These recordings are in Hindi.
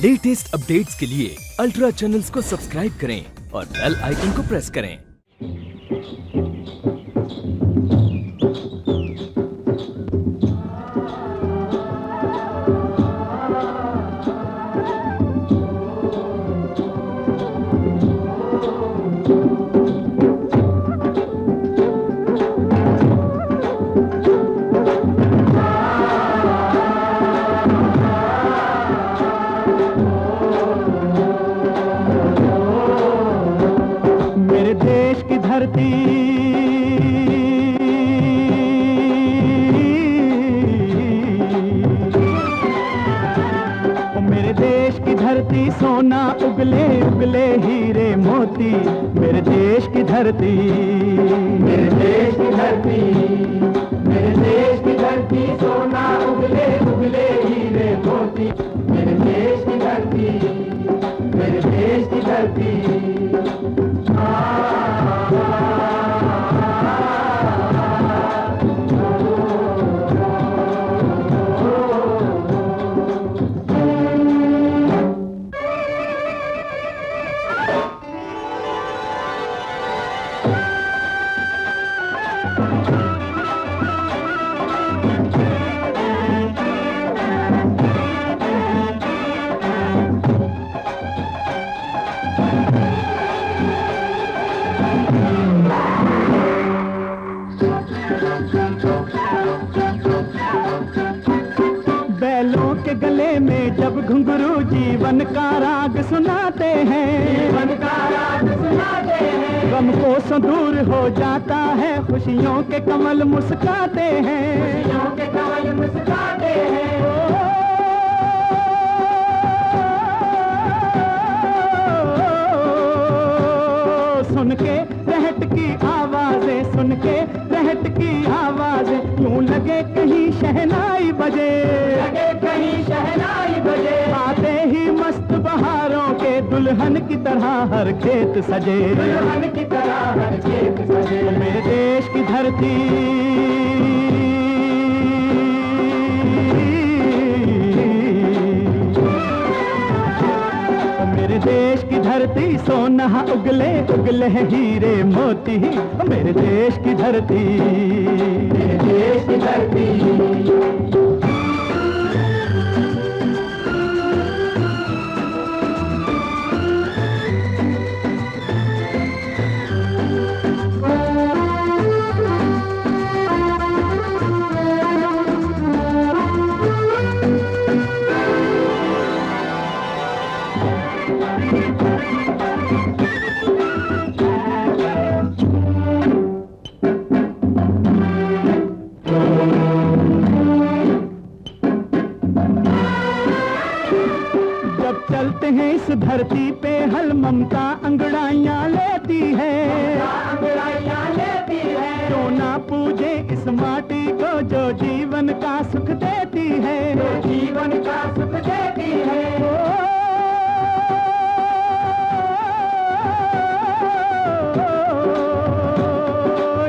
लेटेस्ट अपडेट्स के लिए अल्ट्रा चैनल्स को सब्सक्राइब करें और बेल आइकन को प्रेस करें। धरती मेरे देश की धरती सोना उगले उगले हीरे मोती। मेरे देश की धरती, मेरे देश की धरती, मेरे देश की धरती सोना उगले उगले हीरे मोती। मेरे देश की धरती, मेरे देश की धरती। बैलों के गले में जब घुंघरू जीवन का राग सुनाते हैं, जीवन का राग सुनाते हैं। गम को दूर हो जाता है, खुशियों के कमल मुस्काते हैं, खुशियों के कमल मुस्काते हैं। सुन के रहट की आवाजें, सुन के रहट की आवाजें, यूं लगे कहीं शहनाई बजे, लगे कहीं शहनाई बजे। आते ही मस्त बहारों के दुल्हन की तरह हर खेत सजे, दुल्हन की तरह हर खेत सजे। मेरे देश की धरती, मेरे देश की धरती सोना उगले उगले हीरे मोती। मेरे देश की धरती, मेरे देश की धरती। चलते हैं इस धरती पे हल ममता अंगड़ाइयाँ लेती है, अंगड़ाइयाँ लेती है। जो ना पूजे इस माटी को जो जीवन का सुख देती है, जो जीवन का सुख देती है।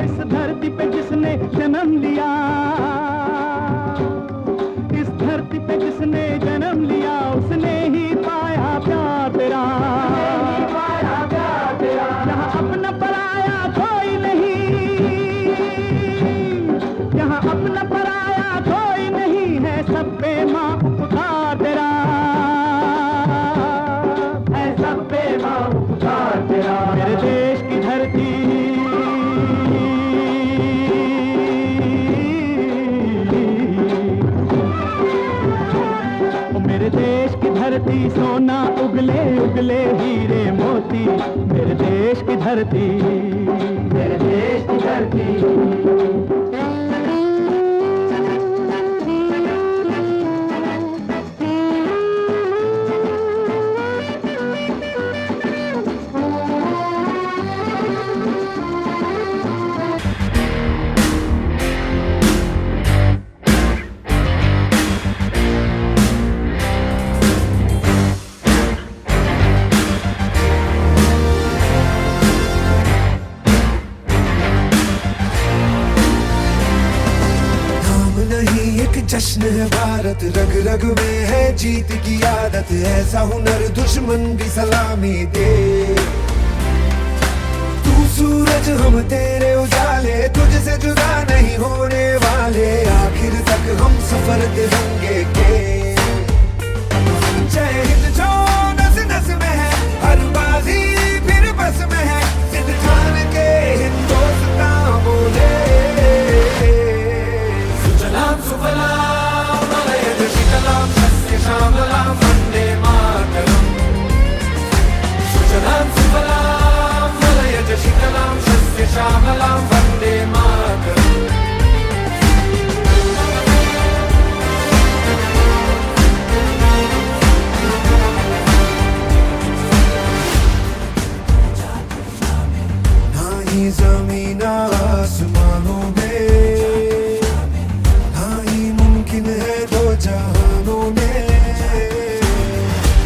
इस धरती पे जिसने जन्म लिया, इस धरती पे जिसने जन्म लिया, उसने ही पाया प्यार तेरा, पाया प्यार तेरा। यहाँ अपना पराया कोई नहीं, यहाँ अपना पराया कोई नहीं है, सब पे माँ उपकार तेरा है, सब पे माँ उपकार तेरा। मेरे देश की धरती, मेरे देश की धरती सोना उगले उगले हीरे मोती। मेरे देश की धरती, मेरे देश की धरती। भारत रग रग में है जीत की आदत, ऐसा हुनर दुश्मन भी सलामी दे। तू सूरज हम तेरे उजाले, तुझसे जुदा नहीं होने वाले, आखिर तक हम सफर तिरंगे के। जय हिंद जो नस नस में है, हर बाजी फिर बस में है, जिद ठान के हिंदुस्तान बोले। सुजलाम सुफलाम मलयज शीतलाम सस्य श्यामलाम वंदे मातरम। सुजलाम सुफलाम मलयज शीतलाम सस्य श्यामलाम वंदे मातरम। ज़मीन आसमानों में ना ही मुमकिन है दो जहानों में,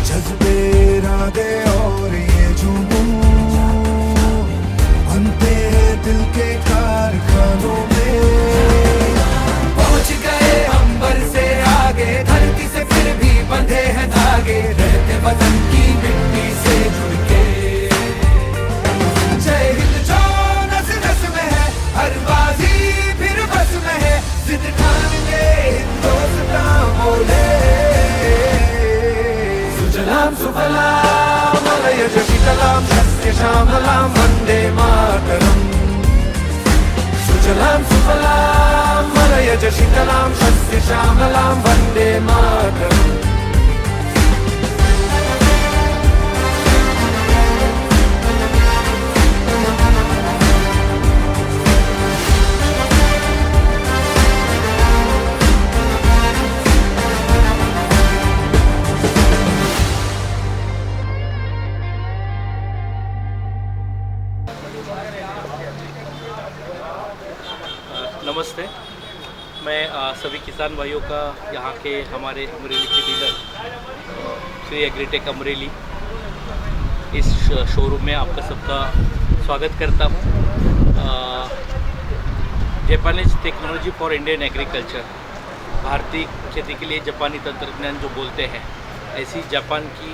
जज्बे इरादे और ये जुनून बनते हैं दिल के कारखानों में। पहुंच गए अंबर से आगे, धरती से फिर भी बंधे हैं धागे, रहते वतन की मिट्टी से जुड़ के। जय हिंद जो नस नस में है, हर बाजी फिर बस में है, जिद ठान के हिंदुस्तान बोले। सुजलाम सुफलाम मलयज शीतलाम सस्य श्यामलाम वंदे मातरम। सुजलाम सुफलाम मलयज शीतलाम सस्य श्यामलाम वंदे मातरम। नमस्ते। मैं सभी किसान भाइयों का यहाँ के हमारे अमरेली के डीलर श्री एग्रीटेक अमरेली इस शोरूम में आपका सबका स्वागत करता हूँ। Japanese technology for Indian agriculture, भारतीय खेती के लिए जापानी तंत्रज्ञान जो बोलते हैं, ऐसी जापान की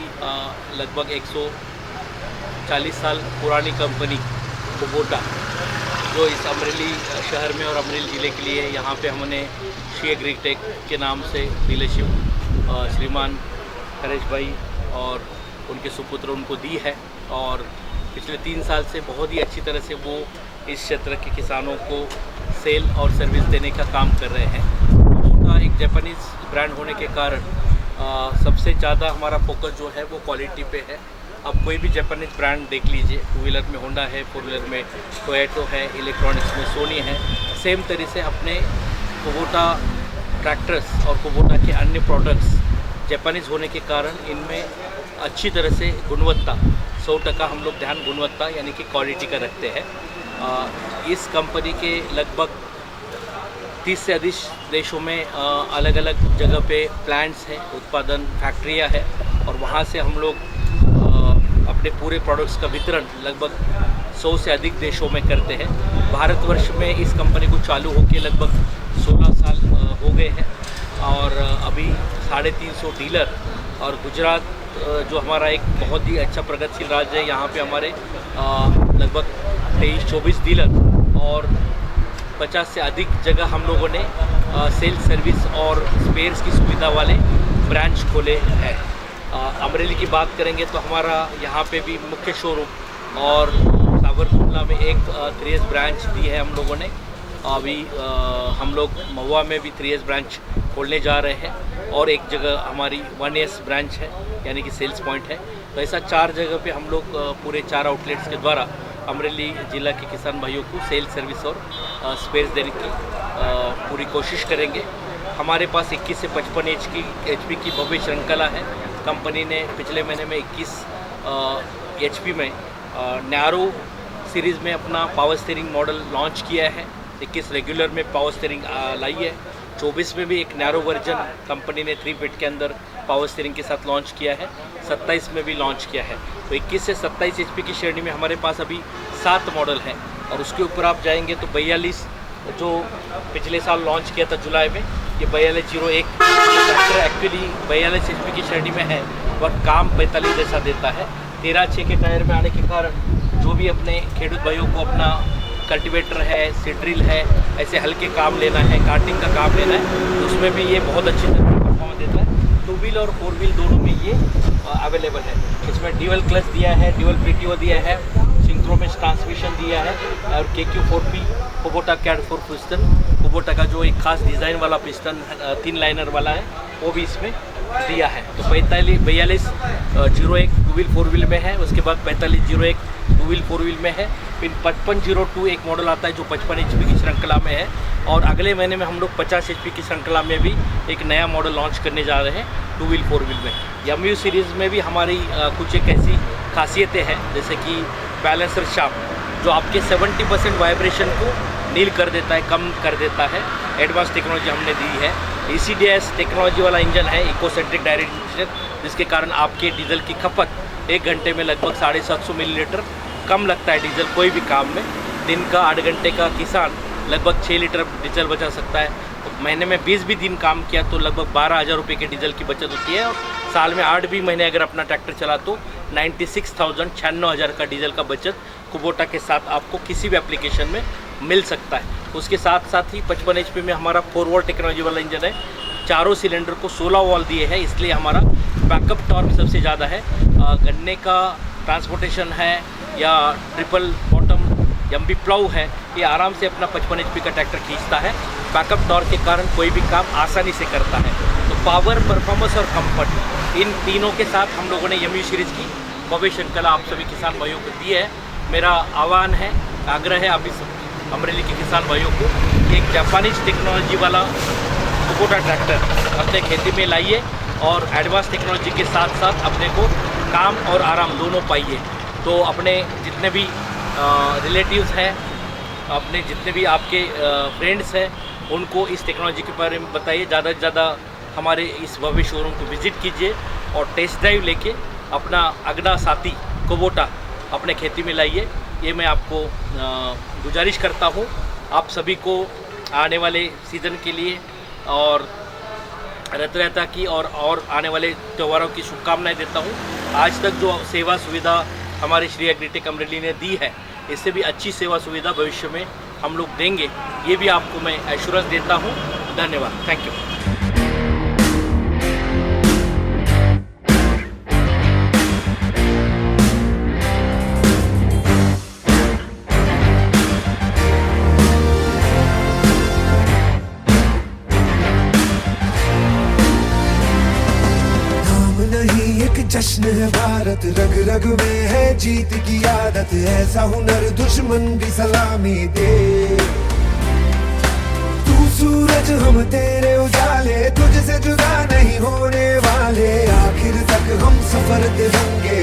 लगभग 140 साल पुरानी कंपनी कुबोटा, जो इस अमरेली शहर में और अमरेली ज़िले के लिए यहाँ पे हमने श्री एग्रीटेक के नाम से डीलरशिप श्रीमान हरेश भाई और उनके सुपुत्र उनको दी है, और पिछले 3 साल से बहुत ही अच्छी तरह से वो इस क्षेत्र के किसानों को सेल और सर्विस देने का काम कर रहे हैं। कुबोटा एक जापानीज़ ब्रांड होने के कारण सबसे ज़्यादा हमारा फोकस जो है वो क्वालिटी पे है। अब कोई भी जापानीज ब्रांड देख लीजिए, 2 व्हीलर में होंडा है, 4 व्हीलर में टोयोटा है, इलेक्ट्रॉनिक्स में सोनी है, सेम तरह से अपने कुबोटा ट्रैक्टर्स और कुबोटा के अन्य प्रोडक्ट्स जापानीज होने के कारण इनमें अच्छी तरह से गुणवत्ता 100% हम लोग ध्यान गुणवत्ता यानी कि क्वालिटी का रखते हैं। इस कंपनी के लगभग 30 से अधिक देशों में अलग अलग जगह पे प्लांट्स हैं, उत्पादन फैक्ट्रियाँ हैं, और वहाँ से हम लोग अपने पूरे प्रोडक्ट्स का वितरण लगभग 100 से अधिक देशों में करते हैं। भारतवर्ष में इस कंपनी को चालू होकर लगभग 16 साल हो गए हैं, और अभी 350 डीलर, और गुजरात जो हमारा एक बहुत ही अच्छा प्रगतिशील राज्य है, यहाँ पे हमारे लगभग 23-24 डीलर और 50 से अधिक जगह हम लोगों ने सेल्स सर्विस और स्पेयर्स की सुविधा वाले ब्रांच खोले हैं। अमरेली की बात करेंगे तो हमारा यहाँ पे भी मुख्य शोरूम और सागरकुंडला में एक 3S ब्रांच दी है हम लोगों ने। अभी हम लोग महुआ में भी 3S ब्रांच खोलने जा रहे हैं, और एक जगह हमारी 1S ब्रांच है यानी कि सेल्स पॉइंट है। तो ऐसा 4 जगह पे हम लोग पूरे 4 आउटलेट्स के द्वारा अमरेली ज़िला के किसान भाइयों को सेल्स सर्विस और स्पेयर्स देने की पूरी कोशिश करेंगे। हमारे पास 21 से 55 HP की भव्य श्रृंखला है। कंपनी ने पिछले महीने में 21 HP में नैरो सीरीज़ में अपना पावर स्टीयरिंग मॉडल लॉन्च किया है। 21 रेगुलर में पावर स्टीयरिंग लाई है। 24 में भी एक नैरो वर्जन कंपनी ने 3 फीट के अंदर पावर स्टीयरिंग के साथ लॉन्च किया है। 27 में भी लॉन्च किया है। तो 21 से 27 HP की श्रेणी में हमारे पास अभी 7 मॉडल हैं, और उसके ऊपर आप जाएंगे तो 42 जो पिछले साल लॉन्च किया था जुलाई में, ये 4201 ट्रैक्टर एक्चुअली 42 HP की श्रेणी में है और काम 45 जैसा देता है। 13/6 के टायर में आने के कारण जो भी अपने खेडूत भाइयों को अपना कल्टीवेटर है, सीड ड्रिल है, ऐसे हल्के काम लेना है, काटिंग का काम लेना है, तो उसमें भी ये बहुत अच्छी तरह से परफॉर्मेंस देता है। 2 व्हील और 4 व्हील दोनों में ये अवेलेबल है। इसमें ड्यूअल क्लच दिया है, ड्यूअल PTO दिया है, सिंक्रोमेस ट्रांसमिशन दिया है और KQ4P Kubota CAD 4 piston, Kubota का जो एक खास डिज़ाइन वाला पिस्टन 3 लाइनर वाला है वो भी इसमें दिया है। तो 4201 2 व्हील 4 व्हील में है, उसके बाद 4501 2 व्हील 4 व्हील में है, फिर 5502 एक मॉडल आता है जो 55 HP की श्रृंखला में है और अगले महीने में हम लोग 50 HP की श्रृंखला में भी एक नया मॉडल लॉन्च करने जा रहे हैं 2 व्हील 4 व्हील में। MU सीरीज़ में भी हमारी कुछ एक ऐसी खासियतें हैं जैसे कि बैलेंसर शाफ्ट जो आपके 70% वाइब्रेशन को नील कर देता है, कम कर देता है, एडवांस टेक्नोलॉजी हमने दी है। ECDS टेक्नोलॉजी वाला इंजन है, इकोसेंट्रिक डायरेक्ट इंजेक्शन, जिसके कारण आपके डीजल की खपत 1 घंटे में लगभग 750 मिलीलीटर कम लगता है डीजल कोई भी काम में। दिन का 8 घंटे का किसान लगभग 6 लीटर डीजल बचा सकता है। तो महीने में 20 भी दिन काम किया तो लगभग 12,000 रुपये के डीजल की बचत होती है और साल में 8 भी महीने अगर अपना ट्रैक्टर चला तो 96,000 का डीजल का बचत कुबोटा के साथ आपको किसी भी एप्लीकेशन में मिल सकता है। उसके साथ साथ ही 55 HP में हमारा 4 वॉल्ट टेक्नोलॉजी वाला इंजन है, चारों सिलेंडर को 16 वॉल्ट दिए हैं, इसलिए हमारा बैकअप टॉर्क सबसे ज़्यादा है। गन्ने का ट्रांसपोर्टेशन है या ट्रिपल बॉटम एमपी प्लाऊ है, ये आराम से अपना 55 HP का ट्रैक्टर खींचता है। बैकअप टॉर्क के कारण कोई भी काम आसानी से करता है। तो पावर, परफॉर्मेंस और कंफर्ट, इन तीनों के साथ हम लोगों ने MU सीरीज़ की भव्य श्रृंखला आप सभी किसान भाइयों को दी है। मेरा आह्वान है, आग्रह है आप इस अमरेली के किसान भाइयों को कि एक जापानीज टेक्नोलॉजी वाला कुबोटा ट्रैक्टर अपने खेती में लाइए और एडवांस टेक्नोलॉजी के साथ साथ अपने को काम और आराम दोनों पाइए। तो अपने जितने भी रिलेटिव्स हैं, अपने जितने भी आपके फ्रेंड्स हैं, उनको इस टेक्नोलॉजी के बारे में बताइए। ज़्यादा से ज़्यादा हमारे इस भव्य शोरूम को विज़िट कीजिए और टेस्ट ड्राइव लेके अपना अगला साथी कुबोटा अपने खेती में लाइए। ये मैं आपको गुजारिश करता हूँ। आप सभी को आने वाले सीज़न के लिए और रथयात्रा की और आने वाले त्योहारों की शुभकामनाएं देता हूँ। आज तक जो सेवा सुविधा हमारे श्री एग्रीटेक अमरेली ने दी है, इससे भी अच्छी सेवा सुविधा भविष्य में हम लोग देंगे, ये भी आपको मैं एश्योरेंस देता हूँ। धन्यवाद, थैंक यू। जश्न है भारत, रग रग में है जीत की आदत, ऐसा हुनर दुश्मन भी सलामी दे। तू सूरज हम तेरे उजाले, तुझसे जुदा नहीं होने वाले, आखिर तक हम सफर तिरंगे